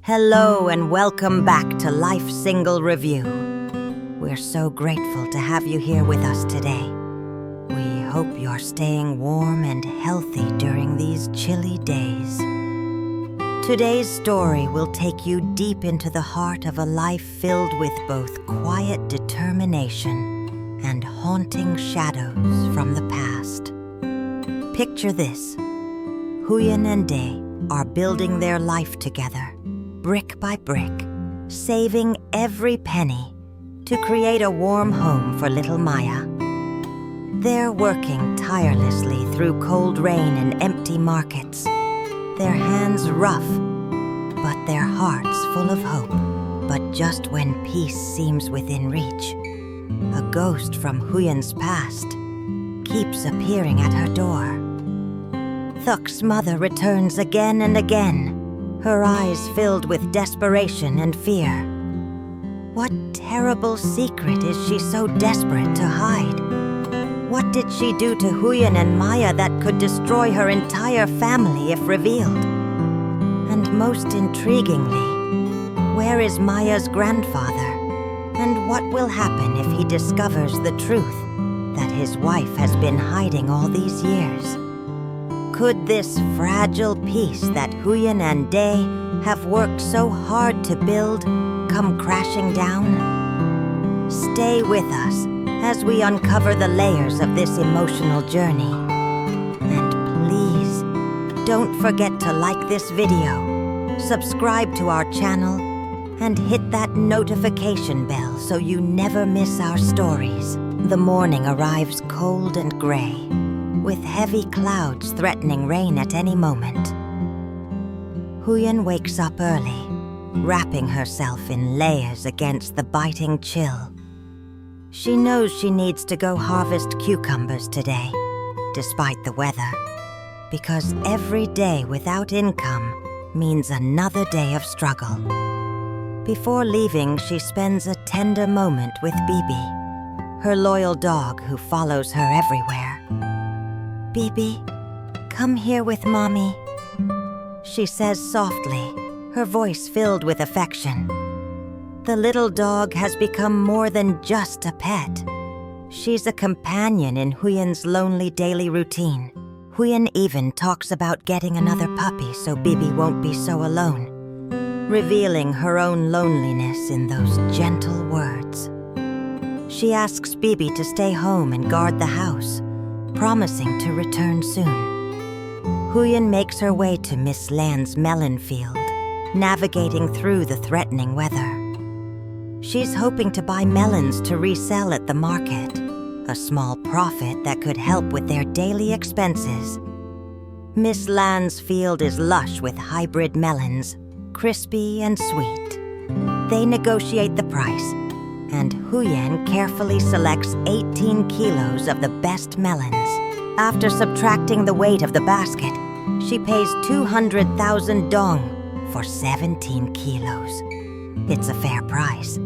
Hello and welcome back to Life Single Review. We're so grateful to have you here with us today. We hope you're staying warm and healthy during these chilly days. Today's story will take you deep into the heart of a life filled with both quiet determination and haunting shadows from the past. Picture this. Huyen and Dae are building their life together, brick by brick, saving every penny to create a warm home for little Maya. They're working tirelessly through cold rain and empty markets, their hands rough, but their hearts full of hope. But just when peace seems within reach, a ghost from Huyen's past keeps appearing at her door. Thuc's mother returns again and again, her eyes filled with desperation and fear. What terrible secret is she so desperate to hide? What did she do to Huyen and Maya that could destroy her entire family if revealed? And most intriguingly, where is Maya's grandfather? And what will happen if he discovers the truth that his wife has been hiding all these years? Could this fragile peace that Huyen and Dae have worked so hard to build come crashing down? Stay with us as we uncover the layers of this emotional journey. And please, don't forget to like this video, subscribe to our channel, and hit that notification bell so you never miss our stories. The morning arrives cold and gray, with heavy clouds threatening rain at any moment. Huyen wakes up early, wrapping herself in layers against the biting chill. She knows she needs to go harvest cucumbers today, despite the weather, because every day without income means another day of struggle. Before leaving, she spends a tender moment with Bibi, her loyal dog who follows her everywhere. "Bibi, come here with Mommy," she says softly, her voice filled with affection. The little dog has become more than just a pet. She's a companion in Huyen's lonely daily routine. Huyen even talks about getting another puppy so Bibi won't be so alone, revealing her own loneliness in those gentle words. She asks Bibi to stay home and guard the house, promising to return soon. Huyen makes her way to Miss Lan's melon field, navigating through the threatening weather. She's hoping to buy melons to resell at the market, a small profit that could help with their daily expenses. Miss Lan's field is lush with hybrid melons, crispy and sweet. They negotiate the price, and Huyen carefully selects 18 kilos of the best melons. After subtracting the weight of the basket, she pays 200,000 dong for 17 kilos. It's a fair price,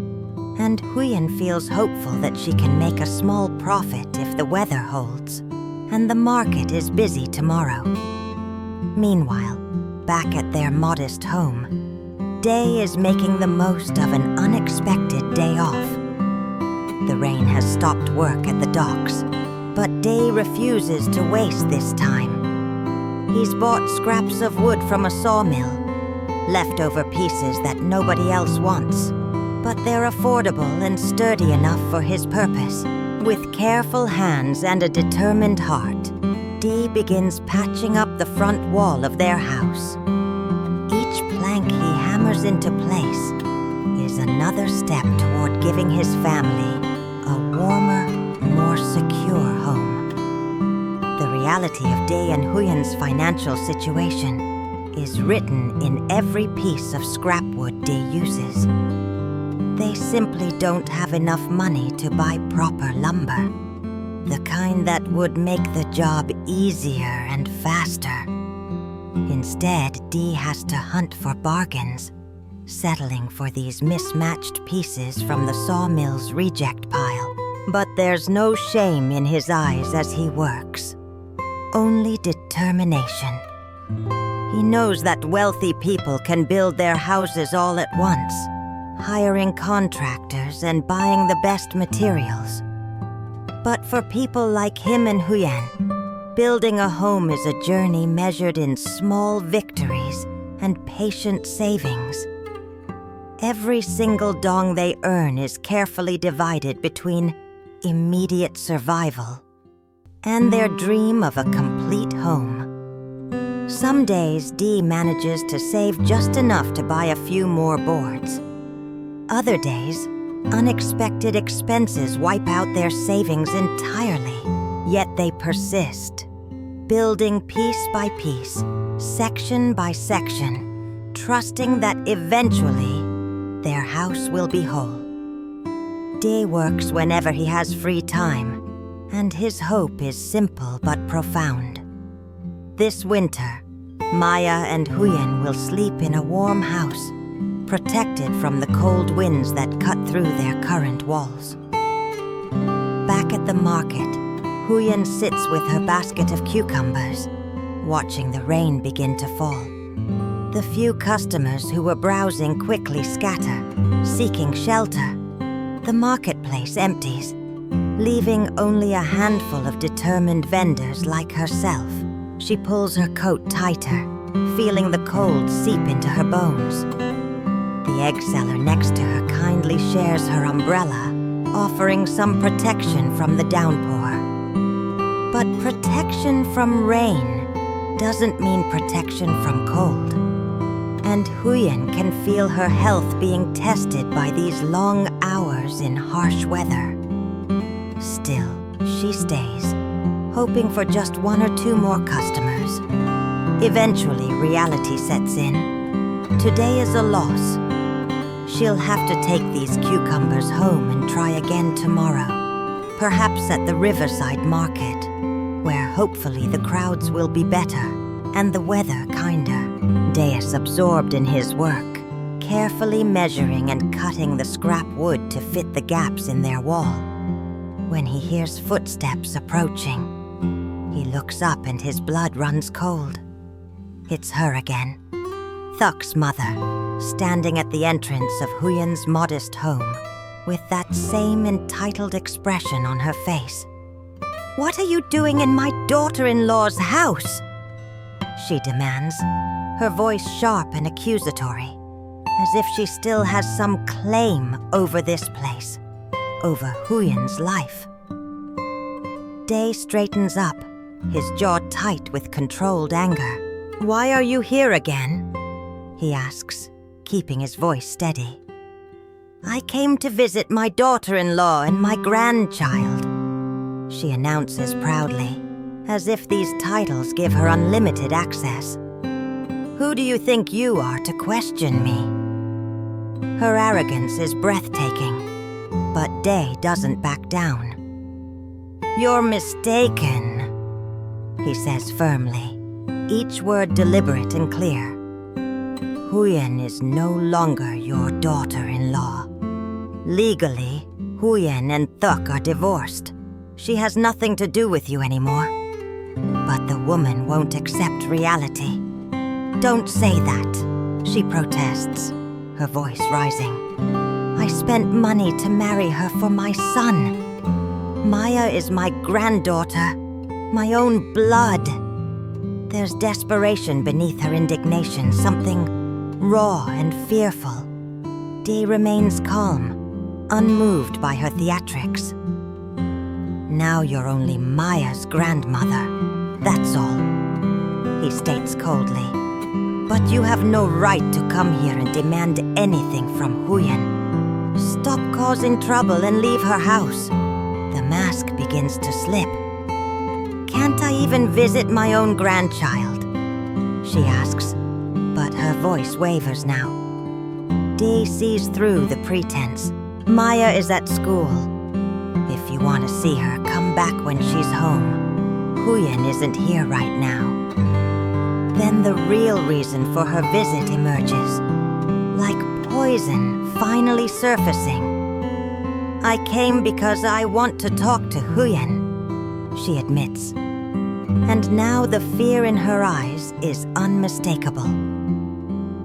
and Huyen feels hopeful that she can make a small profit if the weather holds, and the market is busy tomorrow. Meanwhile, back at their modest home, Dae is making the most of an unexpected day off. The rain has stopped work at the docks, but Dae refuses to waste this time. He's bought scraps of wood from a sawmill, leftover pieces that nobody else wants, but they're affordable and sturdy enough for his purpose. With careful hands and a determined heart, Dae begins patching up the front wall of their house. Each plank he hammers into place is another step toward giving his family a warmer, more secure home. The reality of Dae and Huyen's financial situation is written in every piece of scrap wood Dae uses. They simply don't have enough money to buy proper lumber, the kind that would make the job easier and faster. Instead, Dae has to hunt for bargains, settling for these mismatched pieces from the sawmill's reject pile. But there's no shame in his eyes as he works, only determination. He knows that wealthy people can build their houses all at once, hiring contractors and buying the best materials. But for people like him and Huyen, building a home is a journey measured in small victories and patient savings. Every single dong they earn is carefully divided between immediate survival and their dream of a complete home. Some days, Dee manages to save just enough to buy a few more boards. Other days, unexpected expenses wipe out their savings entirely, yet they persist, building piece by piece, section by section, trusting that eventually their house will be whole. Dee works whenever he has free time, and his hope is simple but profound. This winter, Maya and Huyen will sleep in a warm house, protected from the cold winds that cut through their current walls. Back at the market, Huyen sits with her basket of cucumbers, watching the rain begin to fall. The few customers who were browsing quickly scatter, seeking shelter. The marketplace empties, leaving only a handful of determined vendors like herself. She pulls her coat tighter, feeling the cold seep into her bones. The egg seller next to her kindly shares her umbrella, offering some protection from the downpour. But protection from rain doesn't mean protection from cold. And Huyen can feel her health being tested by these long hours in harsh weather. Still, she stays, hoping for just one or two more customers. Eventually, reality sets in. Today is a loss. She'll have to take these cucumbers home and try again tomorrow, perhaps at the riverside market, where hopefully the crowds will be better and the weather kinder. Deus absorbed in his work, carefully measuring and cutting the scrap wood to fit the gaps in their wall. When he hears footsteps approaching, he looks up and his blood runs cold. It's her again, Thuc's mother, standing at the entrance of Huyen's modest home, with that same entitled expression on her face. "What are you doing in my daughter-in-law's house?" she demands, her voice sharp and accusatory, as if she still has some claim over this place, over Huyen's life. Day straightens up, his jaw tight with controlled anger. "Why are you here again?" he asks, keeping his voice steady. "I came to visit my daughter-in-law and my grandchild," she announces proudly, as if these titles give her unlimited access. "Who do you think you are to question me?" Her arrogance is breathtaking, but Day doesn't back down. "You're mistaken," he says firmly, each word deliberate and clear. "Huyen is no longer your daughter-in-law. Legally, Huyen and Thuc are divorced. She has nothing to do with you anymore. But the woman won't accept reality." "Don't say that," she protests, her voice rising. "I spent money to marry her for my son. Maya is my granddaughter, my own blood." There's desperation beneath her indignation, something raw and fearful. Dee remains calm, unmoved by her theatrics. "Now you're only Maya's grandmother, that's all," he states coldly. "But you have no right to come here and demand anything from Huyen. Stop causing trouble and leave her house." The mask begins to slip. "Can't I even visit my own grandchild?" she asks, but her voice wavers now. Dee sees through the pretense. Maya is at school. If you want to see her, come back when she's home. Huyen isn't here right now. Then the real reason for her visit emerges, like poison finally surfacing. "I came because I want to talk to Huyen," she admits. and now the fear in her eyes is unmistakable.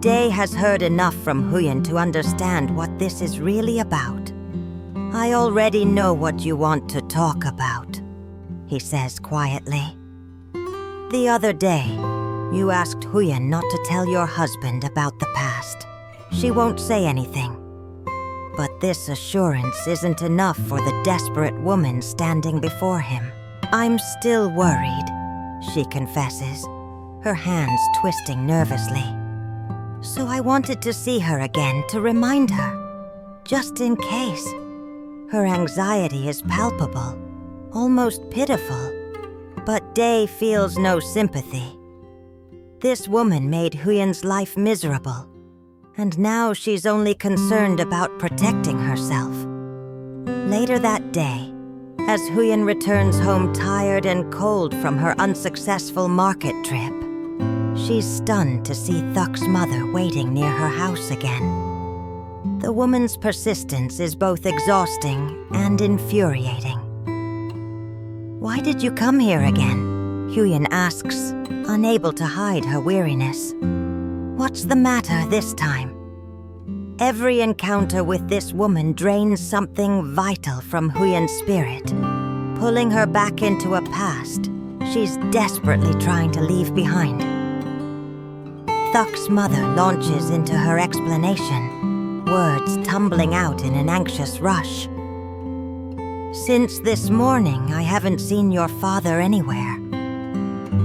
Day has heard enough from Huyen to understand what this is really about. "I already know what you want to talk about," he says quietly. "The other day, you asked Huyen not to tell your husband about the past. She won't say anything. But this assurance isn't enough for the desperate woman standing before him. I'm still worried," she confesses, her hands twisting nervously. "So I wanted to see her again to remind her, just in case." Her anxiety is palpable, almost pitiful, but Day feels no sympathy. This woman made Huyen's life miserable, and now she's only concerned about protecting herself. Later that day, as Huyen returns home tired and cold from her unsuccessful market trip, she's stunned to see Thuc's mother waiting near her house again. The woman's persistence is both exhausting and infuriating. "Why did you come here again?" Huyen asks, unable to hide her weariness. "What's the matter this time?" Every encounter with this woman drains something vital from Huyen's spirit, pulling her back into a past she's desperately trying to leave behind. Thuc's mother launches into her explanation, words tumbling out in an anxious rush. "Since this morning, I haven't seen your father anywhere.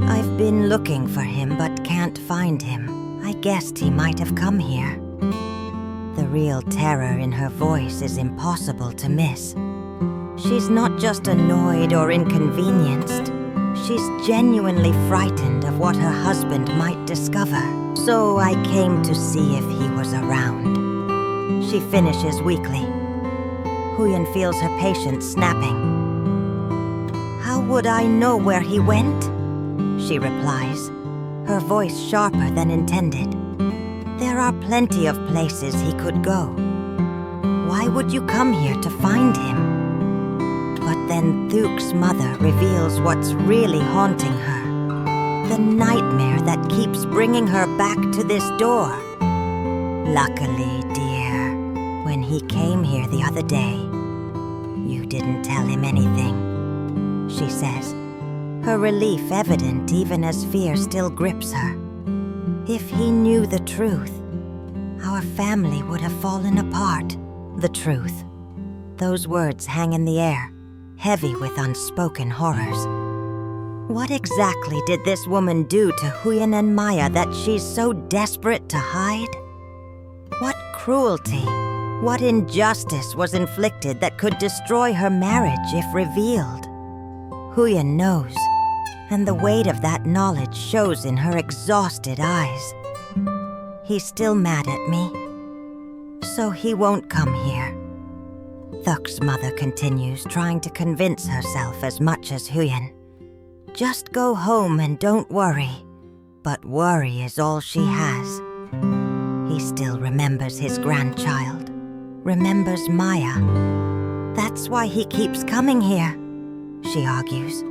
I've been looking for him but can't find him. I guessed he might have come here." The real terror in her voice is impossible to miss. She's not just annoyed or inconvenienced. She's genuinely frightened of what her husband might discover. "So I came to see if he was around," she finishes weakly. Huyen feels her patience snapping. "How would I know where he went?" she replies, her voice sharper than intended. "There are plenty of places he could go. Why would you come here to find him?" But then Thuc's mother reveals what's really haunting her. The nightmare that keeps bringing her back to this door. "Luckily, dear, when he came here the other day, you didn't tell him anything," she says, her relief evident even as fear still grips her. If he knew the truth, our family would have fallen apart. The truth. Those words hang in the air, heavy with unspoken horrors. What exactly did this woman do to Huyen and Maya that she's so desperate to hide? What cruelty, what injustice was inflicted that could destroy her marriage if revealed? Huyen knows, and the weight of that knowledge shows in her exhausted eyes. He's still mad at me, so he won't come here. Thuc's mother continues, trying to convince herself as much as Huyen. Just go home and don't worry. But worry is all she has. He still remembers his grandchild, remembers Maya. That's why he keeps coming here, she argues,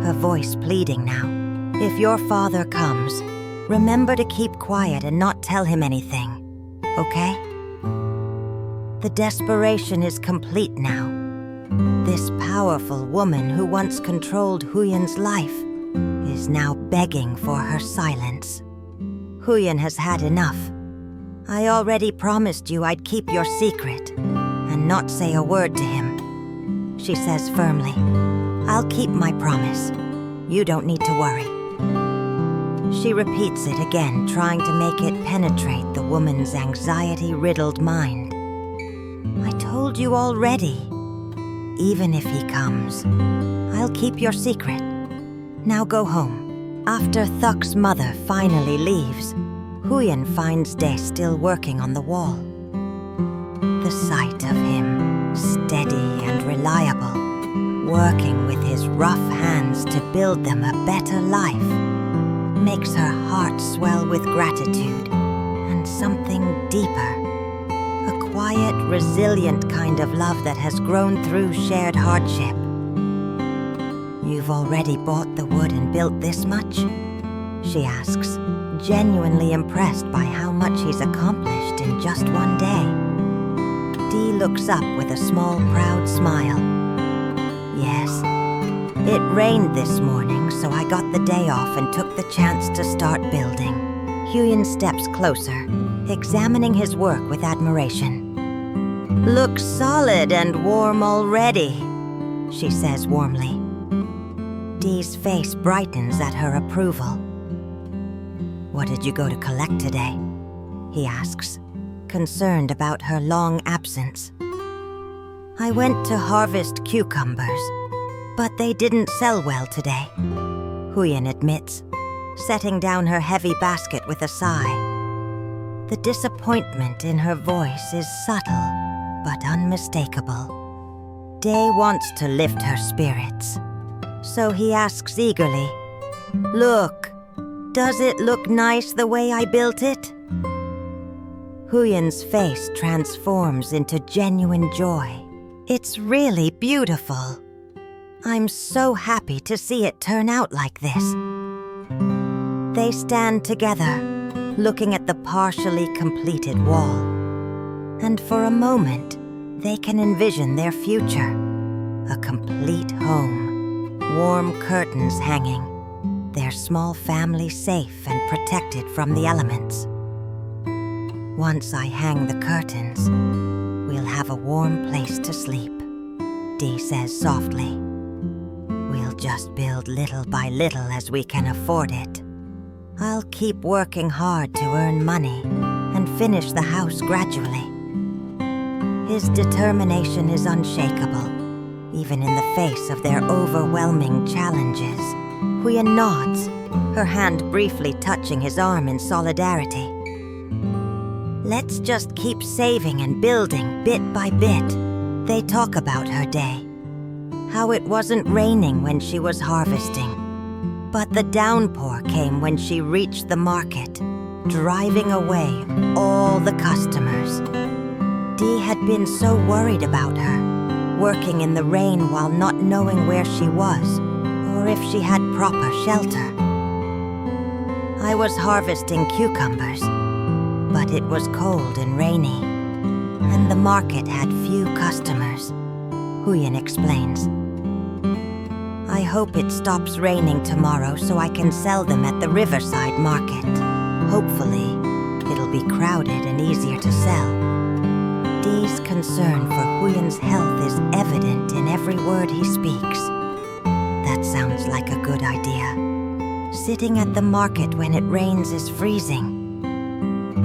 her voice pleading now. If your father comes, remember to keep quiet and not tell him anything, okay? The desperation is complete now. This powerful woman who once controlled Huyen's life is now begging for her silence. Huyen has had enough. I already promised you I'd keep your secret and not say a word to him, she says firmly. I'll keep my promise. You don't need to worry. She repeats it again, trying to make it penetrate the woman's anxiety-riddled mind. I told you already. Even if he comes, I'll keep your secret. Now go home. After Thuc's mother finally leaves, Huyen finds Day still working on the wall. The sight of him, steady and reliable, working with his rough hands to build them a better life, makes her heart swell with gratitude and something deeper. A quiet, resilient kind of love that has grown through shared hardship. You've already bought the wood and built this much? She asks, genuinely impressed by how much he's accomplished in just one day. Dee looks up with a small, proud smile. Yes, it rained this morning, so I got the day off and took the chance to start building. Huyen steps closer, examining his work with admiration. Looks solid and warm already, she says warmly. Dee's face brightens at her approval. What did you go to collect today? He asks, concerned about her long absence. I went to harvest cucumbers, but they didn't sell well today, Huyen admits, setting down her heavy basket with a sigh. The disappointment in her voice is subtle, but unmistakable. Day wants to lift her spirits, so he asks eagerly, Look, does it look nice the way I built it? Huyen's face transforms into genuine joy. It's really beautiful. I'm so happy to see it turn out like this. They stand together, looking at the partially completed wall. And for a moment, they can envision their future. A complete home, warm curtains hanging, their small family safe and protected from the elements. Once I hang the curtains, we'll have a warm place to sleep, Dee says softly. We'll just build little by little as we can afford it. I'll keep working hard to earn money and finish the house gradually. His determination is unshakable, even in the face of their overwhelming challenges. Huyen nods, her hand briefly touching his arm in solidarity. Let's just keep saving and building bit by bit. They talk about her day, how it wasn't raining when she was harvesting, but the downpour came when she reached the market, driving away all the customers. Dee had been so worried about her, working in the rain while not knowing where she was, or if she had proper shelter. I was harvesting cucumbers, but it was cold and rainy, and the market had few customers, Huyen explains. I hope it stops raining tomorrow so I can sell them at the riverside market. Hopefully, it'll be crowded and easier to sell. Dee's concern for Huyen's health is evident in every word he speaks. That sounds like a good idea. Sitting at the market when it rains is freezing.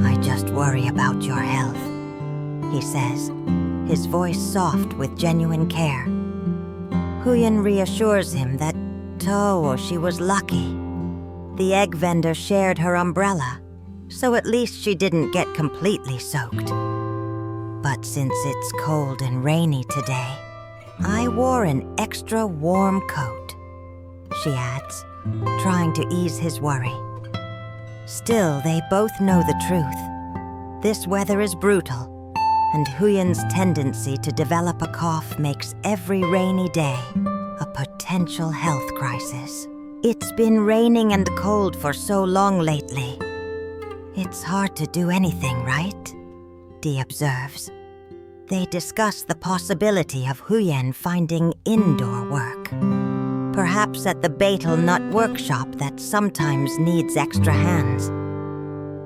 I just worry about your health, he says, his voice soft with genuine care. Huyen reassures him that, she was lucky. The egg vendor shared her umbrella, so at least she didn't get completely soaked. But since it's cold and rainy today, I wore an extra warm coat, she adds, trying to ease his worry. Still, they both know the truth. This weather is brutal, and Huyen's tendency to develop a cough makes every rainy day a potential health crisis. It's been raining and cold for so long lately. It's hard to do anything, right? Dee observes. They discuss the possibility of Huyen finding indoor work. Perhaps at the betel nut workshop that sometimes needs extra hands.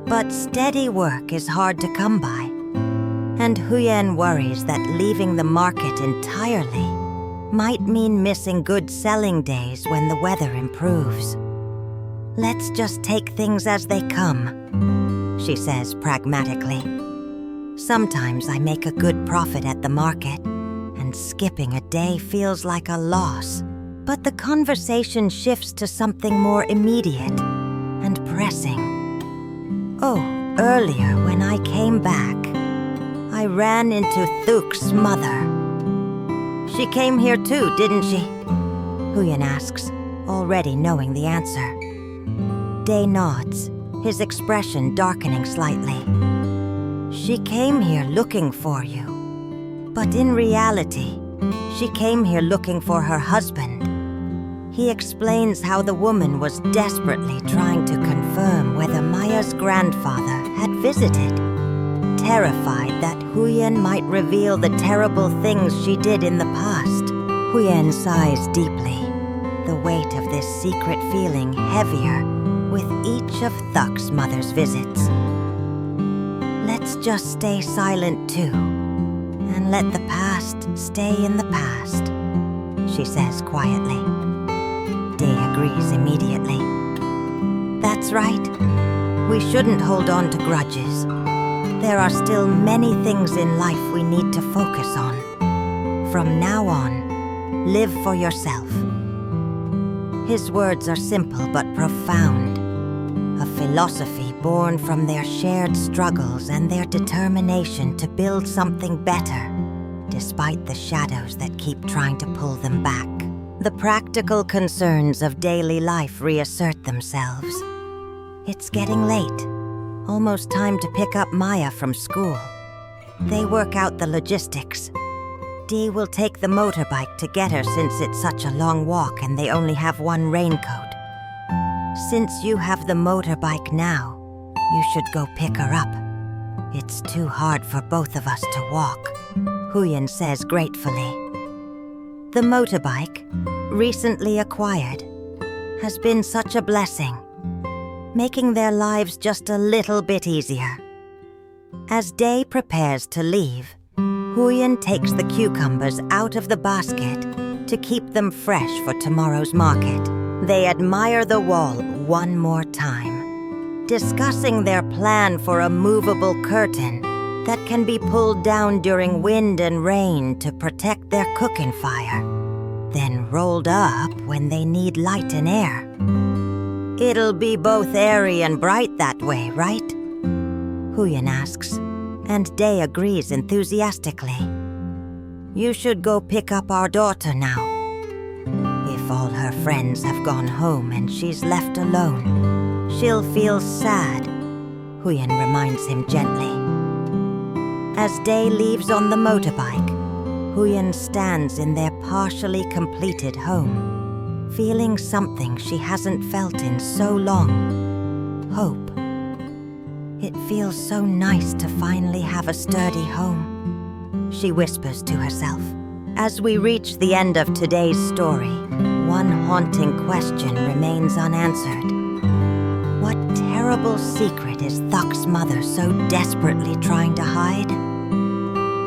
But steady work is hard to come by. And Huyen worries that leaving the market entirely might mean missing good selling days when the weather improves. Let's just take things as they come, she says pragmatically. Sometimes I make a good profit at the market, and skipping a day feels like a loss. But the conversation shifts to something more immediate and pressing. Earlier when I came back, I ran into Thuc's mother. She came here too, didn't she? Huyen asks, already knowing the answer. Day nods, his expression darkening slightly. She came here looking for you. But in reality, she came here looking for her husband. He explains how the woman was desperately trying to confirm whether Maya's grandfather had visited, terrified that Huyen might reveal the terrible things she did in the past. Huyen sighs deeply, the weight of this secret feeling heavier with each of Thuc's mother's visits. Let's just stay silent too, and let the past stay in the past, she says quietly. Day agrees immediately. That's right. We shouldn't hold on to grudges. There are still many things in life we need to focus on. From now on, live for yourself. His words are simple but profound, a philosophy born from their shared struggles and their determination to build something better, despite the shadows that keep trying to pull them back. The practical concerns of daily life reassert themselves. It's getting late, almost time to pick up Maya from school. They work out the logistics. Dee will take the motorbike to get her since it's such a long walk and they only have one raincoat. Since you have the motorbike now, you should go pick her up. It's too hard for both of us to walk, Huyen says gratefully. The motorbike, recently acquired, has been such a blessing, making their lives just a little bit easier. As Day prepares to leave, Huyen takes the cucumbers out of the basket to keep them fresh for tomorrow's market. They admire the wall one more time, discussing their plan for a movable curtain that can be pulled down during wind and rain to protect their cooking fire, then rolled up when they need light and air. It'll be both airy and bright that way, right? Huyen asks, and Day agrees enthusiastically. You should go pick up our daughter now. If all her friends have gone home and she's left alone, she'll feel sad, Huyen reminds him gently. As Day leaves on the motorbike, Huyen stands in their partially completed home, feeling something she hasn't felt in so long. Hope. It feels so nice to finally have a sturdy home, she whispers to herself. As we reach the end of today's story, one haunting question remains unanswered. What terrible secret is Thuc's mother so desperately trying to hide?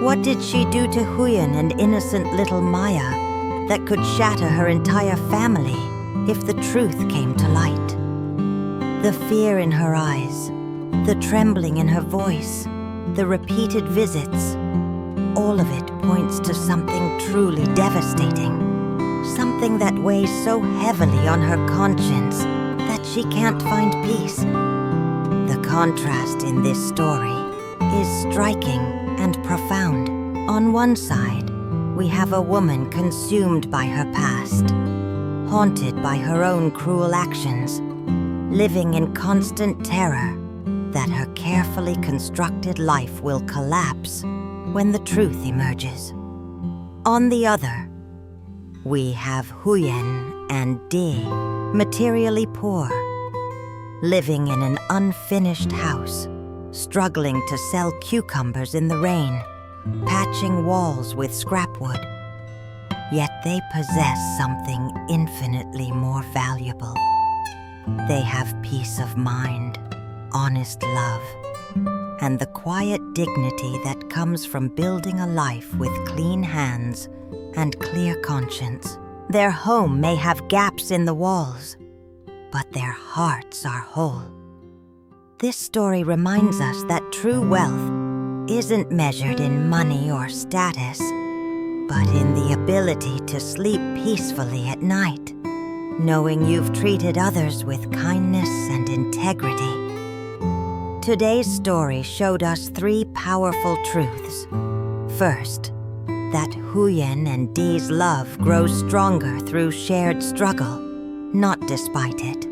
What did she do to Huyen and innocent little Maya that could shatter her entire family if the truth came to light? The fear in her eyes, the trembling in her voice, the repeated visits, all of it points to something truly devastating. Something that weighs so heavily on her conscience that she can't find peace. The contrast in this story is striking and profound. On one side, we have a woman consumed by her past, haunted by her own cruel actions, living in constant terror that her carefully constructed life will collapse when the truth emerges. On the other, we have Huyen and Dee, materially poor, living in an unfinished house, struggling to sell cucumbers in the rain, patching walls with scrap wood. Yet they possess something infinitely more valuable. They have peace of mind, honest love, and the quiet dignity that comes from building a life with clean hands and clear conscience. Their home may have gaps in the walls, but their hearts are whole. This story reminds us that true wealth isn't measured in money or status, but in the ability to sleep peacefully at night, knowing you've treated others with kindness and integrity. Today's story showed us three powerful truths. First, that Huyen and Dee's love grows stronger through shared struggle, not despite it.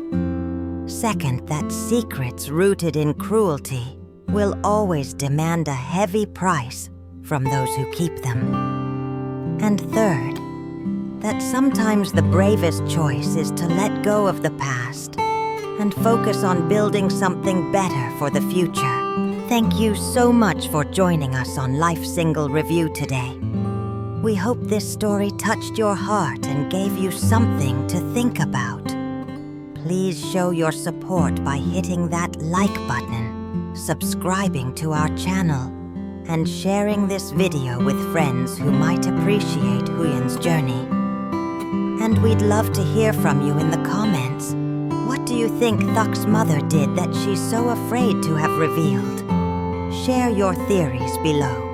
Second, that secrets rooted in cruelty will always demand a heavy price from those who keep them. And third, that sometimes the bravest choice is to let go of the past and focus on building something better for the future. Thank you so much for joining us on Life Single Review today. We hope this story touched your heart and gave you something to think about. Please show your support by hitting that like button, subscribing to our channel, and sharing this video with friends who might appreciate Huyen's journey. And we'd love to hear from you in the comments. What do you think Thuc's mother did that she's so afraid to have revealed? Share your theories below.